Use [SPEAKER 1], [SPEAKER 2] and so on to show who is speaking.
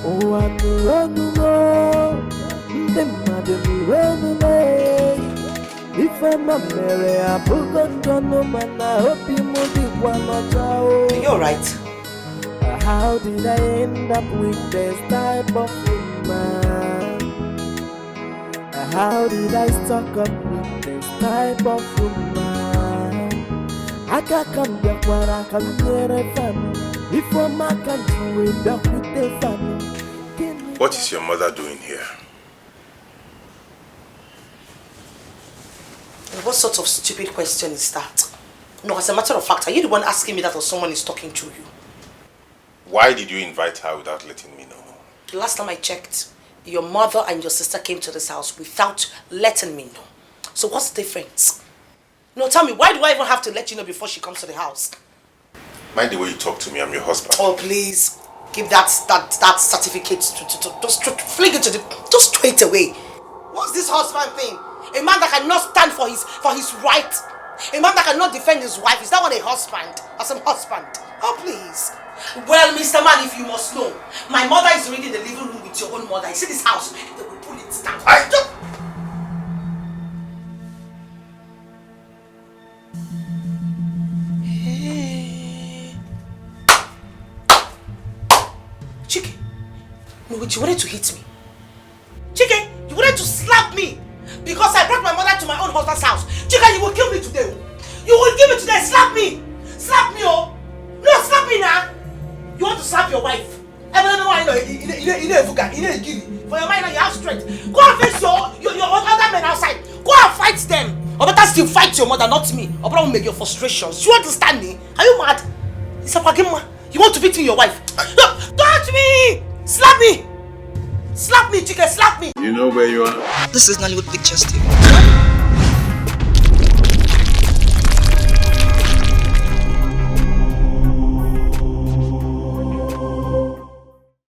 [SPEAKER 1] Oh, I'm running low. The mother running away. If I'm a Mary, I put on no man. I hope you move it one more time.
[SPEAKER 2] You're right.
[SPEAKER 1] How did I end up with this type of woman? How did I stuck up with this type of woman? I can't come back when I come near a family. If I'm a country, back with the family.
[SPEAKER 3] What is your mother doing here?
[SPEAKER 2] What sort of stupid question is that? No, as a matter of fact, are you the one asking me that or someone is talking to you?
[SPEAKER 3] Why did you invite her without letting me know?
[SPEAKER 2] The last time I checked, your mother and your sister came to this house without letting me know. So what's the difference? No, tell me, why do I even have to let you know before she comes to the house?
[SPEAKER 3] Mind the way you talk to me, I'm your husband.
[SPEAKER 2] Oh, please. Give that certificate to just fling it to the... Just throw it away. What's this husband thing? A man that cannot stand for his right. A man that cannot defend his wife. Is that what a husband? As a husband? Oh, please. Well, Mr. Man, if you must know, my mother is already in the living room with your own mother. You see this house? They will pull it down. Hey. Chike. No, wait, you wanted to hit me. Chike, you wanted to slap me. Because I brought my mother to my own husband's house. Chike, you will kill me today. You will kill me today. Slap me. Slap me, oh. No, slap me now. You want to slap your wife? I don't know why you know for your mind, you have strength. Go and face your other men outside. Go and fight them. Or better still, fight your mother, not me. Or better make your frustrations. You understand me? Are you mad? It's a pagima. You want to beat your wife? No, touch me! Slap me! Slap me, Chike, slap me!
[SPEAKER 3] You know where you are?
[SPEAKER 2] This is Nollywood Pictures TV.